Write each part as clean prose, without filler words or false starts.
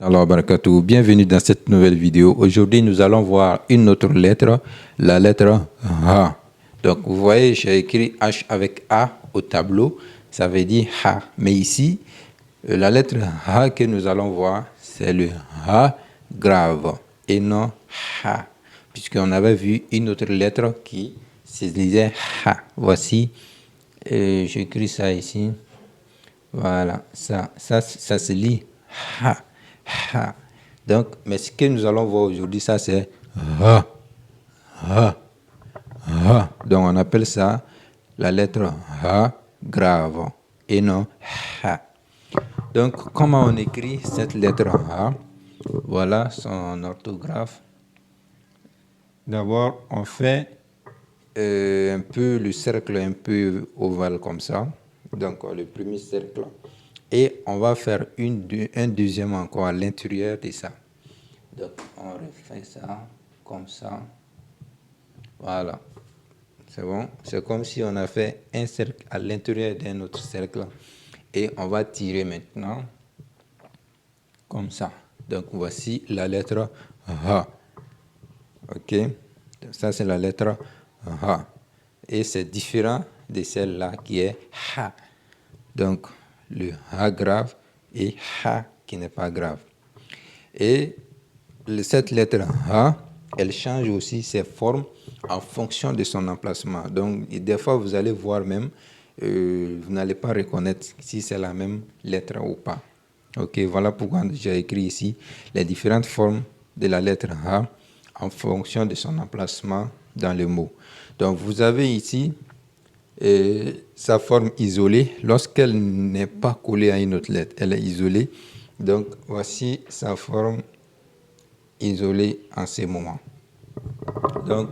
Alors, barakatuh, bienvenue dans cette nouvelle vidéo. Aujourd'hui, nous allons voir une autre lettre, la lettre H. Donc, vous voyez, j'ai écrit H avec A au tableau, ça veut dire H. Mais ici, la lettre H que nous allons voir, c'est le H grave et non H. Puisqu'on avait vu une autre lettre qui se disait H. Voici, j'écris ça ici. Voilà, ça se lit H. Ha. Donc, mais ce que nous allons voir aujourd'hui, ça c'est ha, ha, ha. Donc, on appelle ça la lettre ha grave et non ha. Donc, comment on écrit cette lettre ha? Voilà son orthographe. D'abord, on fait un peu le cercle un peu ovale comme ça. Donc, le premier cercle. Et on va faire un deuxième encore à l'intérieur de ça. Donc, on refait ça comme ça. Voilà. C'est bon. C'est comme si on a fait un cercle à l'intérieur d'un autre cercle. Et on va tirer maintenant comme ça. Donc, voici la lettre H. OK. Ça, c'est la lettre H. Et c'est différent de celle-là qui est H. Donc, le H grave et H qui n'est pas grave. Et cette lettre H, elle change aussi ses formes en fonction de son emplacement. Donc, des fois, vous allez voir même, vous n'allez pas reconnaître si c'est la même lettre ou pas. Ok, voilà pourquoi j'ai écrit ici les différentes formes de la lettre H en fonction de son emplacement dans le mot. Donc, vous avez ici sa forme isolée lorsqu'elle n'est pas collée à une autre lettre. Elle est isolée. Donc, voici sa forme isolée en ces moments. Donc,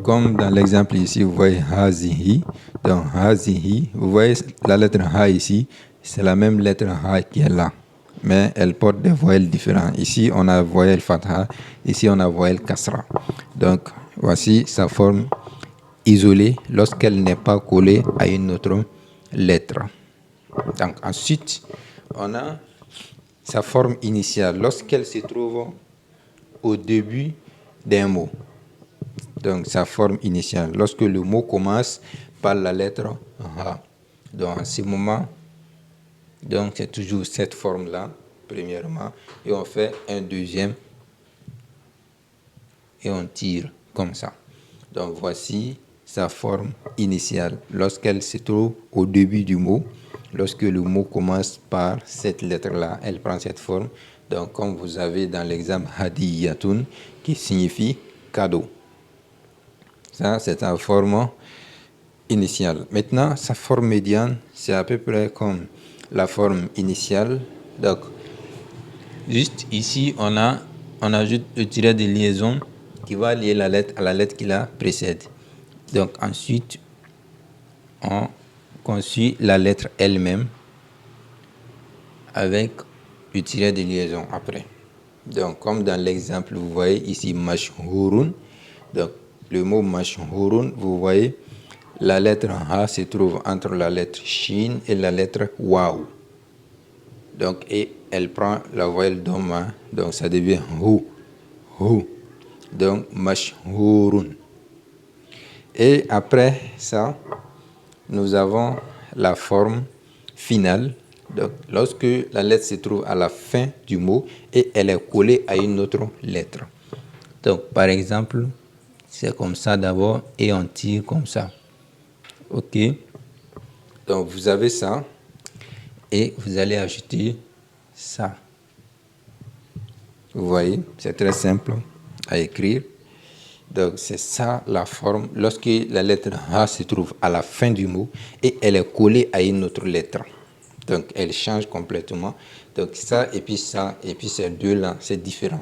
comme dans l'exemple ici, vous voyez Hazihi. Donc, Hazihi, vous voyez la lettre H ici, c'est la même lettre H qui est là. Mais elle porte des voyelles différentes. Ici, on a voyelle Fatha. Ici, on a voyelle Kasra. Donc, voici sa forme isolée lorsqu'elle n'est pas collée à une autre lettre. Donc, ensuite, on a sa forme initiale lorsqu'elle se trouve au début d'un mot. Donc, sa forme initiale, lorsque le mot commence par la lettre H. Donc, en ce moment, donc c'est toujours cette forme-là, premièrement, et on fait un deuxième, et on tire comme ça. Donc, voici sa forme initiale, lorsqu'elle se trouve au début du mot. Lorsque le mot commence par cette lettre-là, elle prend cette forme. Donc, comme vous avez dans l'exemple Hadiyatun, qui signifie cadeau. Ça, c'est sa forme initiale. Maintenant, sa forme médiane, c'est à peu près comme la forme initiale. Donc, juste ici, on ajoute le tiret de liaison qui va lier la lettre à la lettre qui la précède. Donc, ensuite, on construit la lettre elle-même avec le tiret de liaison après. Donc, comme dans l'exemple, vous voyez ici mashhurun. Donc, le mot mashhurun, vous voyez, la lettre H se trouve entre la lettre Shin et la lettre Waw. Donc, et elle prend la voyelle Doma. Donc, ça devient Hu. Hu. Donc, mashhurun. Et après ça, nous avons la forme finale. Donc, lorsque la lettre se trouve à la fin du mot et elle est collée à une autre lettre. Donc, par exemple, c'est comme ça d'abord et on tire comme ça. OK. Donc, vous avez ça et vous allez ajouter ça. Vous voyez, c'est très simple à écrire. Donc, c'est ça la forme lorsque la lettre H se trouve à la fin du mot et elle est collée à une autre lettre. Donc, elle change complètement. Donc, ça et puis ces deux-là, c'est différent.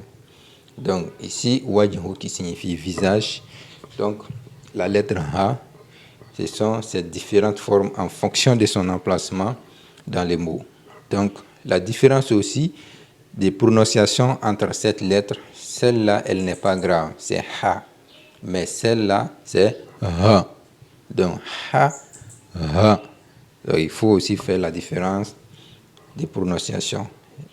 Donc, ici, wajhu qui signifie visage. Donc, la lettre H, ce sont ces différentes formes en fonction de son emplacement dans les mots. Donc, la différence aussi des prononciations entre cette lettre, celle-là, elle n'est pas grave, c'est H. Mais celle-là, c'est H. Donc, H, H. Donc, il faut aussi faire la différence des prononciations.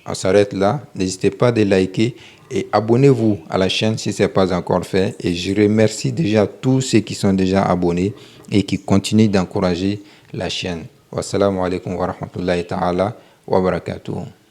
on s'arrête là. N'hésitez pas de liker et abonnez-vous à la chaîne si ce n'est pas encore fait. Et je remercie déjà tous ceux qui sont déjà abonnés et qui continuent d'encourager la chaîne. Wassalamu alaikum wa rahmatullahi ta'ala wa barakatuh.